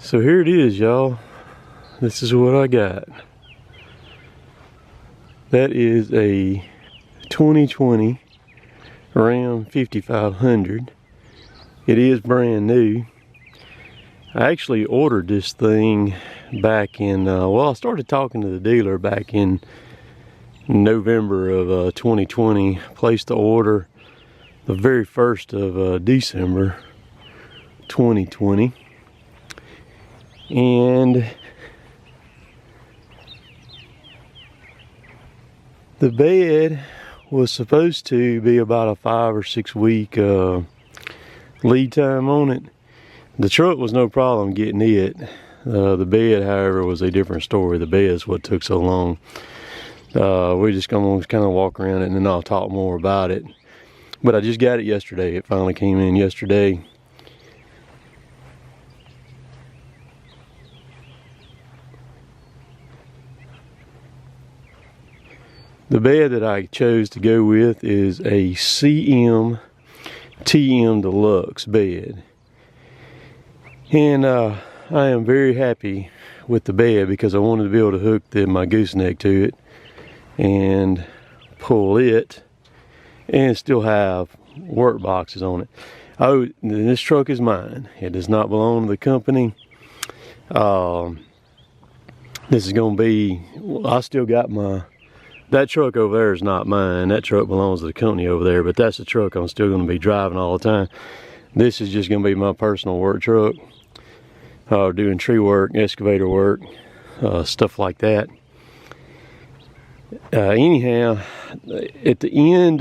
So here it is, y'all. This is what I got. That is a 2020 Ram 5500. It is brand new. I actually ordered this thing back in, well, I started talking to the dealer back in November of 2020. Placed the order the very 1st of December 2020. And the bed was supposed to be about a 5 or 6 week lead time on it. The truck was no problem getting it. The bed, however, was a different story. The bed is what took so long. We're just going to kind of walk around it and then I'll talk more about it. But I just got it yesterday. It finally came in yesterday. The bed that I chose to go with is a CM TM Deluxe bed. And I am very happy with the bed because I wanted to be able to hook my gooseneck to it and pull it and still have work boxes on it. Oh, this truck is mine. It does not belong to the company. This is going to be, I still got that truck over there is not mine. That truck belongs to the company over there, but that's the truck I'm still going to be driving all the time. This is just going to be my personal work truck. Doing tree work, excavator work, stuff like that. Anyhow, at the end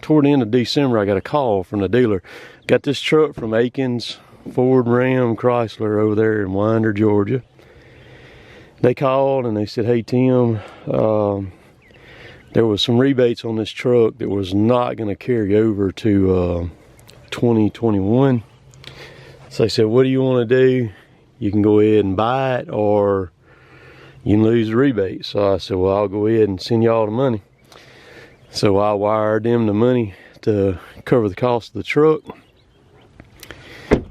toward the end of December, I got a call from the dealer. Got this truck from Aikens Ford Ram Chrysler over there in Winder, Georgia. They called and they said, "Hey Tim, there was some rebates on this truck that was not going to carry over to 2021. So they said, what do you want to do? You can go ahead and buy it or you can lose the rebate. So I said, well, I'll go ahead and send y'all the money. So I wired them the money to cover the cost of the truck.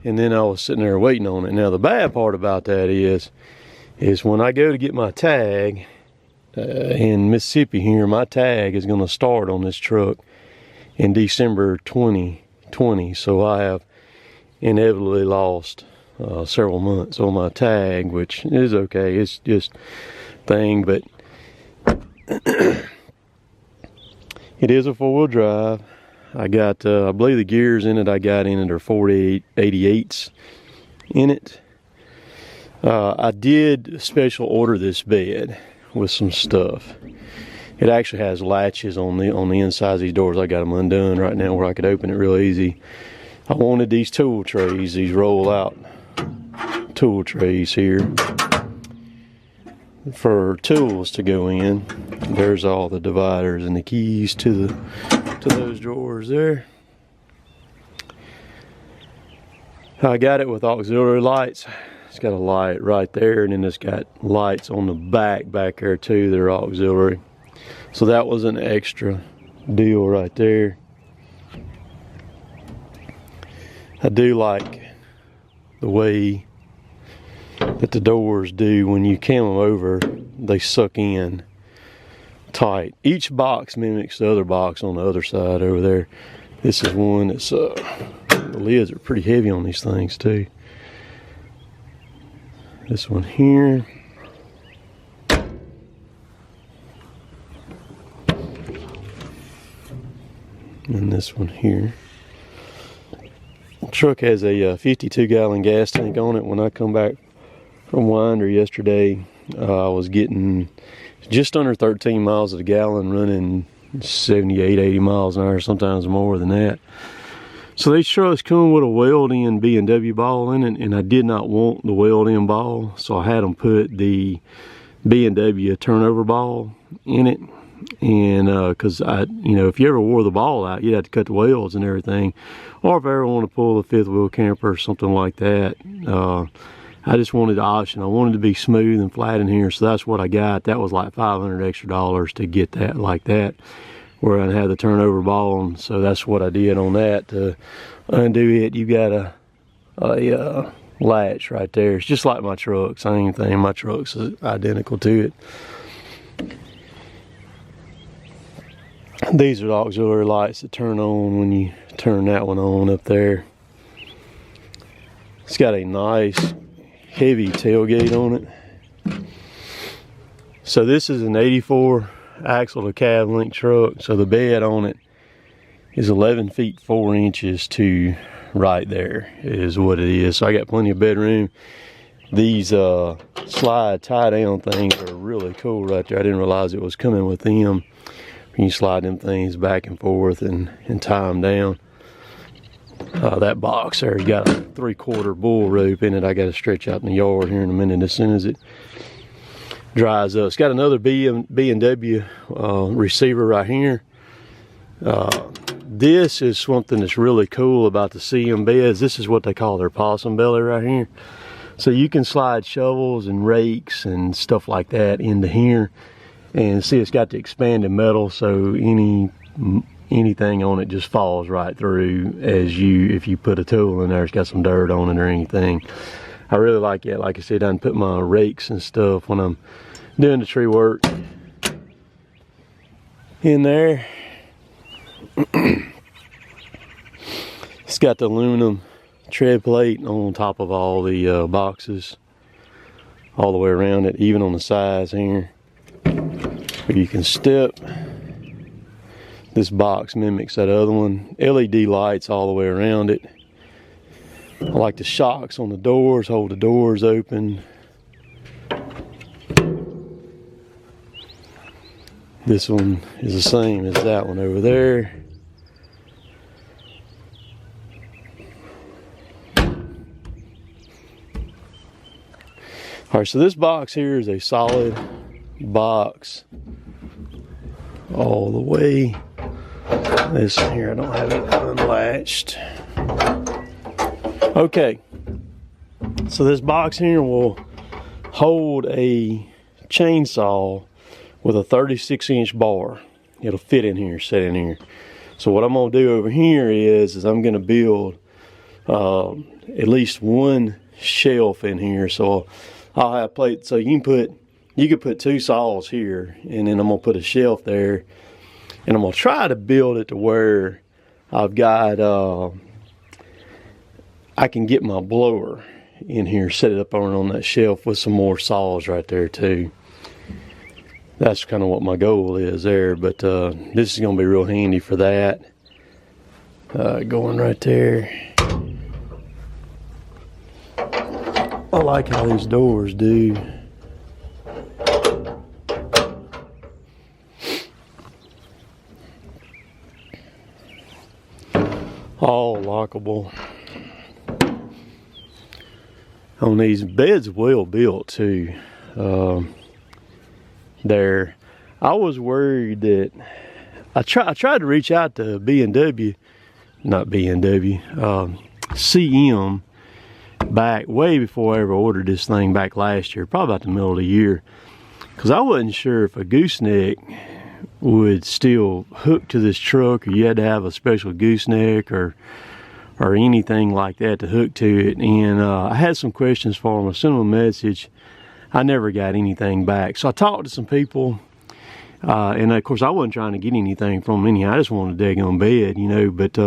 And then I was sitting there waiting on it. Now the bad part about that is when I go to get my tag, in Mississippi here, my tag is going to start on this truck in December 2020. So I have inevitably lost several months on my tag, which is okay. It's just thing, but it is a 4-wheel drive. I got, I believe the gears in it I got in it are 4888s in it. I did special order this bed with some stuff. It actually has latches on the inside of these doors. I got them undone right now where I could open it real easy. I wanted these tool trays, these roll out tool trays here for tools to go in. There's all the dividers and the keys to those drawers there. I got it with auxiliary lights. It's got a light right there, and then it's got lights on the back there too that are auxiliary. So that was an extra deal right there. I do like the way that the doors do when you cam them over, they suck in tight. Each box mimics the other box on the other side over there. This is one that's, the lids are pretty heavy on these things too. This one here. And this one here. The truck has a 52-gallon gas tank on it. When I come back from Winder yesterday, I was getting just under 13 miles a gallon, running 78, 80 miles an hour, sometimes more than that. So these trucks come with a weld-in B&W ball in it, and I did not want the weld-in ball, so I had them put the B&W turnover ball in it. And because if you ever wore the ball out, you'd have to cut the welds and everything. Or if I ever want to pull a fifth wheel camper or something like that, I just wanted the option. I wanted to be smooth and flat in here, so that's what I got. That was like $500 extra to get that like that, where I had the turnover ball on. So that's what I did on that. To undo it, you got a latch right there. It's just like my truck, same thing. My truck's identical to it. These are the auxiliary lights that turn on when you turn that one on up there. It's got a nice heavy tailgate on it. So this is an 84 axle to cab link truck. So the bed on it is 11 feet 4 inches to right there is what it is. So I got plenty of bedroom. These slide tie down things are really cool right there. I didn't realize it was coming with them. You slide them things back and forth and tie them down. That box there, you got a 3/4 bull rope in it. I got to stretch out in the yard here in a minute as soon as it dries up. It's got another B&W receiver right here. This is something that's really cool about the CM beds. This is what they call their Opossum Belly right here. So you can slide shovels and rakes and stuff like that into here. And see, it's got the expanded metal, so anything on it just falls right through if you put a tool in there. It's got some dirt on it or anything. I really like it. Like I said, I can put my rakes and stuff when I'm doing the tree work in there. It's got the aluminum tread plate on top of all the boxes all the way around it, even on the sides here. You can step. This box mimics that other one. LED lights all the way around it. I like the shocks on the doors, hold the doors open. This one is the same as that one over there. Alright, so this box here is a solid box all the way. This one here, I don't have it unlatched. Okay, so this box here will hold a chainsaw with a 36-inch bar. It'll fit in here, set in here. So what I'm gonna do over here is I'm gonna build at least one shelf in here. So I'll have plates, so you could put 2 saws here, and then I'm gonna put a shelf there, and I'm gonna try to build it to where I've got I can get my blower in here, set it up on that shelf with some more saws right there too. That's kind of what my goal is there, but this is gonna be real handy for that. Going right there. I like how these doors do. All lockable. On these beds, well built too. There, I was worried that I tried to reach out to CM back way before I ever ordered this thing back last year, probably about the middle of the year, because I wasn't sure if a gooseneck would still hook to this truck, or you had to have a special gooseneck or anything like that to hook to it. And I had some questions for them. I sent them a message. I never got anything back. So I talked to some people, and of course I wasn't trying to get anything from them anyhow. I just wanted a daggone bed, you know. But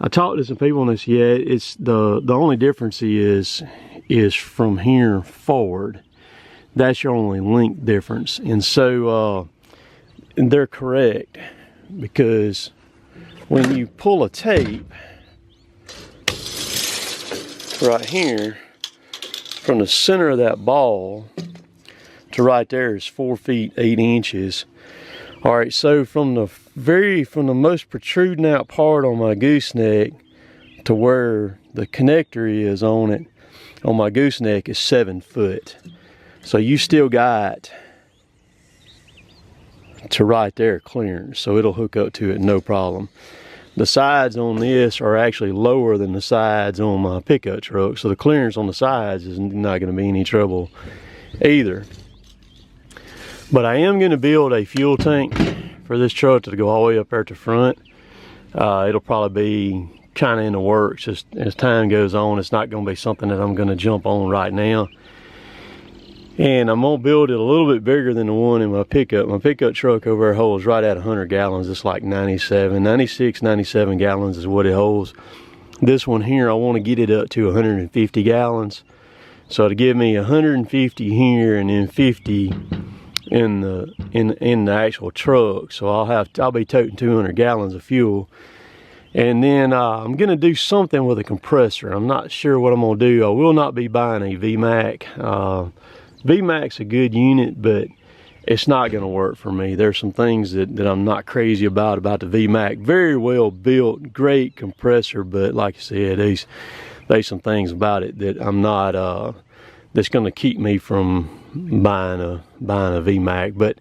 I talked to some people, and they said, yeah, it's the only difference is from here forward. That's your only length difference. And so and they're correct, because when you pull a tape right here, from the center of that ball to right there is 4 feet 8 inches. All right, so from the most protruding out part on my gooseneck to where the connector is on it, on my gooseneck, is 7 foot. So you still got to right there clearance, so it'll hook up to it no problem. The sides on this are actually lower than the sides on my pickup truck, so the clearance on the sides is not going to be any trouble either. But I am going to build a fuel tank for this truck to go all the way up there at the front. It'll probably be kind of in the works. Just as time goes on, it's not going to be something that I'm going to jump on right now. And I'm going to build it a little bit bigger than the one in my pickup. My pickup truck over there holds right at 100 gallons. It's like 96, 97 gallons is what it holds. This one here, I want to get it up to 150 gallons. So to give me 150 here and then 50 in the actual truck. So I'll be toting 200 gallons of fuel. And then I'm gonna do something with a compressor. I'm not sure what I'm gonna do. I will not be buying a VMAX. VMAX's a good unit, but it's not gonna work for me. There's some things that I'm not crazy about the VMAX. Very well built, great compressor, but like I said, there's some things about it that I'm not, that's gonna keep me from buying a VMAX. But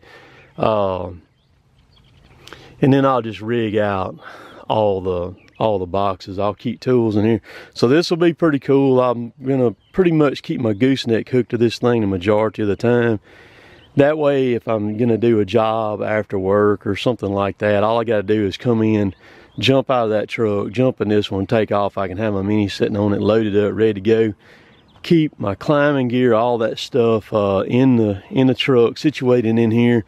and then I'll just rig out all the boxes. I'll keep tools in here. So this will be pretty cool. I'm gonna pretty much keep my gooseneck hooked to this thing the majority of the time. That way, if I'm gonna do a job after work or something like that, all I gotta do is come in, jump out of that truck, jump in this one, take off. I can have my Mini sitting on it, loaded up, ready to go. Keep my climbing gear, all that stuff in the truck, situated in here.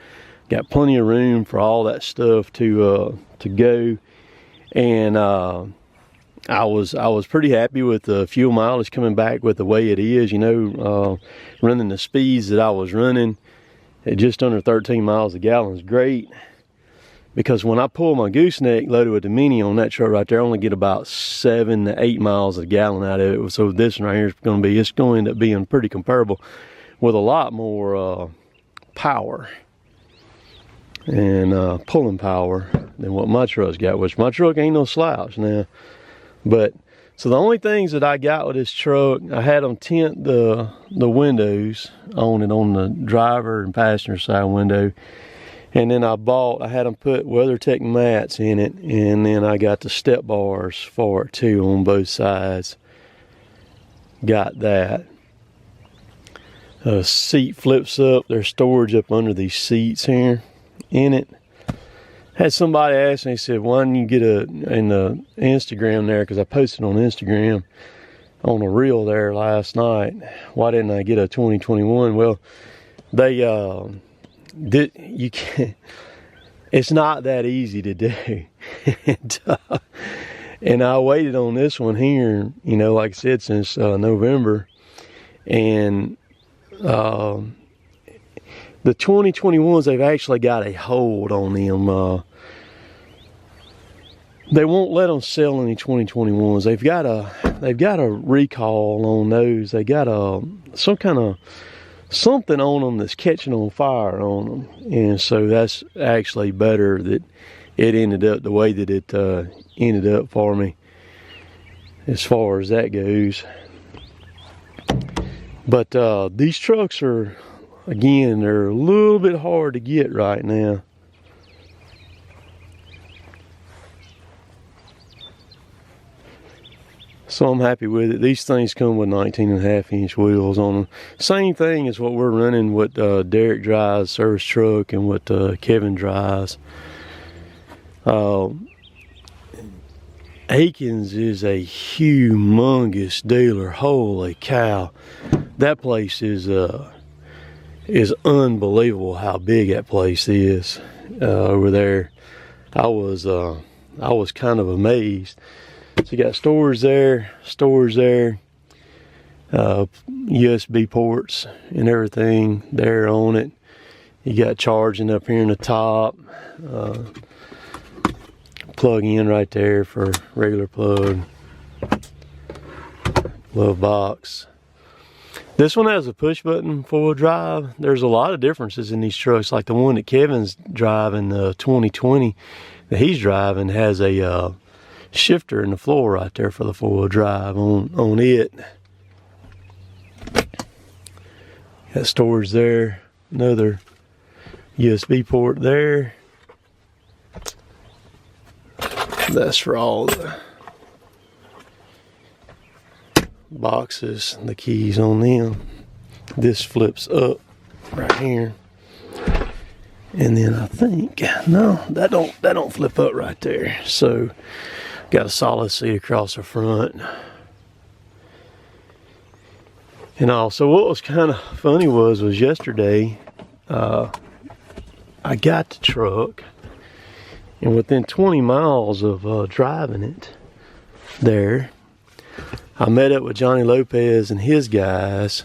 Got plenty of room for all that stuff to go. And I was pretty happy with the fuel mileage coming back with the way it is. You know, running the speeds that I was running at just under 13 miles a gallon is great. Because when I pull my gooseneck loaded with the Mini on that truck right there, I only get about 7 to 8 miles a gallon out of it. So this one right here is going to end up being pretty comparable with a lot more power and pulling power than what my truck's got, which my truck ain't no slouch now. But so the only things that I got with this truck, I had them tint the windows on it, on the driver and passenger side window. And then I had them put WeatherTech mats in it, and then I got the step bars for it too on both sides. Got that. Seat flips up. There's storage up under these seats here in it. Had somebody ask me, said, why didn't you get in the Instagram there, because I posted on Instagram on a reel there last night, why didn't I get a 2021? Well, they you can't, it's not that easy to do. And I waited on this one here, you know, like I said, since November. And the 2021s, they've actually got a hold on them. They won't let them sell any 2021s. They've got a recall on those. They got some kind of something on them that's catching on fire on them, and so that's actually better that it ended up the way that it ended up for me as far as that goes. But these trucks are, again, they're a little bit hard to get right now. So I'm happy with it. These things come with 19.5-inch wheels on them. Same thing as what we're running with Derek drives service truck and what Kevin drives. Aikens is a humongous dealer. Holy cow. That place is unbelievable how big that place is over there. I was kind of amazed. So you got stores there, USB ports and everything there on it. You got charging up here in the top, plug in right there for regular plug, glove box. This one has a push button 4-wheel drive. There's a lot of differences in these trucks. Like the one that Kevin's driving, the 2020 that he's driving, has a shifter in the floor right there for the 4-wheel drive on it. Got storage there, another USB port there. That's for all the boxes, the keys on them. This flips up right here. And then I think, no, that don't flip up right there. So Got a solid seat across the front. And also, what was kind of funny was yesterday, I got the truck, and within 20 miles of driving it there, I met up with Johnny Lopez and his guys,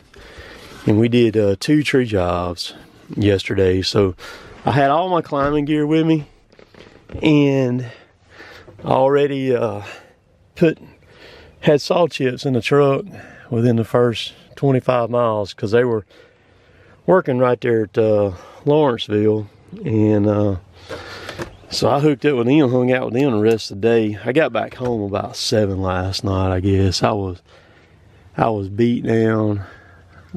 and we did 2 tree jobs yesterday. So I had all my climbing gear with me, and I already had saw chips in the truck within the first 25 miles because they were working right there at Lawrenceville. And so I hooked up with them, hung out with them the rest of the day. I got back home about 7 last night, I guess. I was beat down,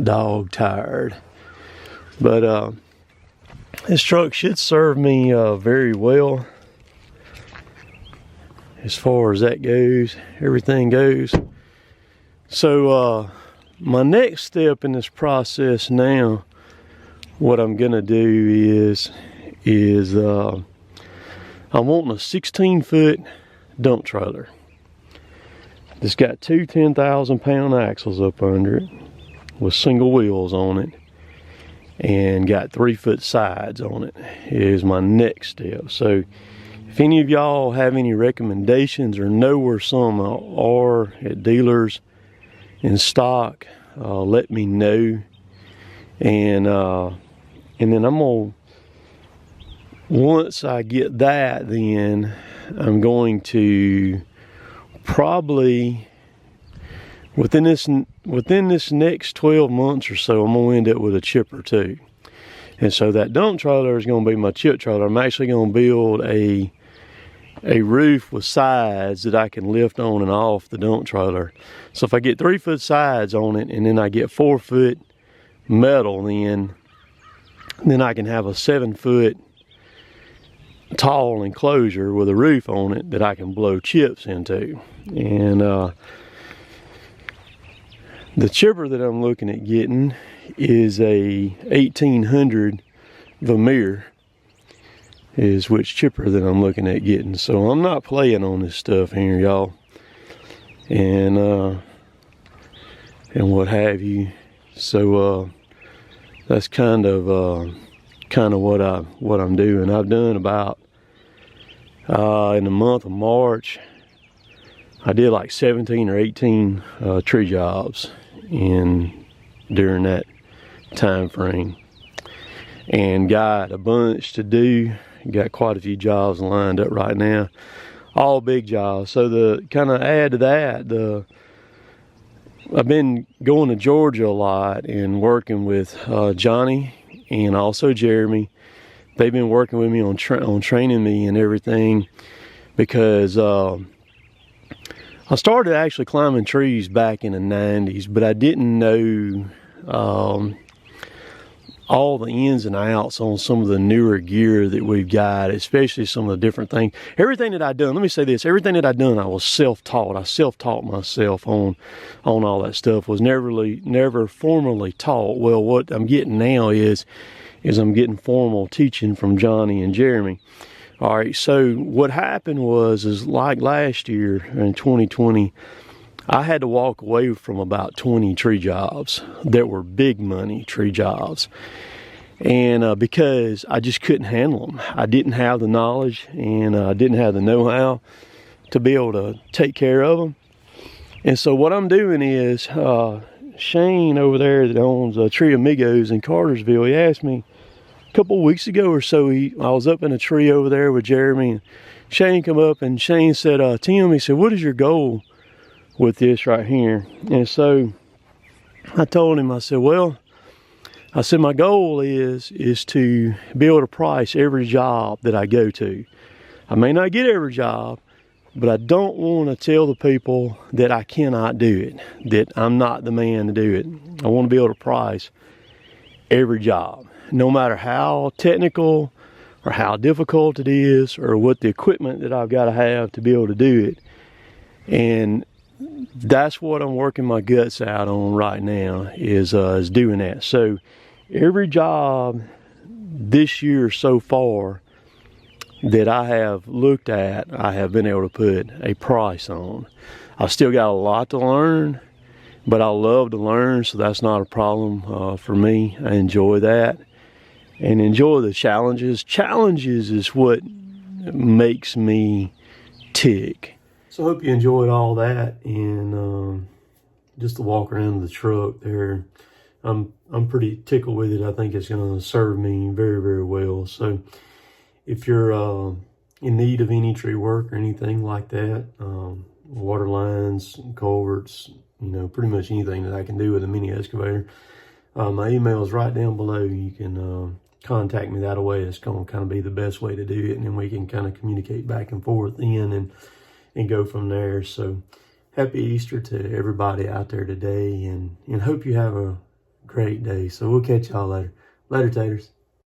dog tired. But this truck should serve me very well as far as that goes, everything goes. So my next step in this process now, what I'm gonna do is I'm wanting a 16-foot dump trailer. It's got 2 10,000-pound axles up under it with single wheels on it, and got 3-foot sides on it is my next step. So if any of y'all have any recommendations or know where some are at dealers in stock, let me know. And then I'm gonna, once I get that, then I'm going to probably within this next 12 months or so, I'm gonna end up with a chipper too. And so that dump trailer is gonna be my chip trailer. I'm actually gonna build a roof with sides that I can lift on and off the dump trailer. So if I get 3-foot sides on it, and then I get 4-foot metal, then I can have a 7-foot tall enclosure with a roof on it that I can blow chips into. And the chipper that I'm looking at getting is a 1800 Vermeer, is which chipper that I'm looking at getting. So I'm not playing on this stuff here, y'all, and what have you. So that's kind of what I'm doing. I've done about in the month of March, I did like 17 or 18 tree jobs during that time frame, and got a bunch to do. Got quite a few jobs lined up right now, all big jobs. So the kind of add to that, I've been going to Georgia a lot and working with Johnny and also Jeremy. They've been working with me on training me and everything, because I started actually climbing trees back in the 90s, but I didn't know all the ins and outs on some of the newer gear that we've got, especially some of the different things. Everything that I've done, let me say this, everything that I've done, I was self-taught. I self-taught myself on all that stuff. Was never formally taught. Well, what I'm getting now is I'm getting formal teaching from Johnny and Jeremy. All right, so what happened is like last year in 2020, I had to walk away from about 20 tree jobs that were big money tree jobs. And because I just couldn't handle them. I didn't have the knowledge, and I didn't have the know-how to be able to take care of them. And so what I'm doing is, Shane over there that owns Tree Amigos in Cartersville, he asked me a couple of weeks ago or so, I was up in a tree over there with Jeremy, and Shane come up, and Shane said, Tim, he said, what is your goal with this right here? And so I told him, I said, well, I said, my goal is to be able to price every job that I go to. I may not get every job, but I don't want to tell the people that I cannot do it, that I'm not the man to do it. I want to be able to price every job, no matter how technical or how difficult it is, or what the equipment that I've got to have to be able to do it. And that's what I'm working my guts out on right now, is doing that. So every job this year so far, that I have looked at, I have been able to put a price on. I still got a lot to learn, but I love to learn, so that's not a problem for me. I enjoy that and enjoy the challenges. Challenges is what makes me tick. So I hope you enjoyed all that, and just to walk around the truck there, I'm pretty tickled with it. I think it's going to serve me very, very well. So if you're in need of any tree work or anything like that, water lines, culverts, pretty much anything that I can do with a mini excavator, my email is right down below. You can contact me that way. It's going to kind of be the best way to do it, and then we can kind of communicate back and forth and go from there. So happy Easter to everybody out there today, and hope you have a great day. So we'll catch y'all later. Later, taters.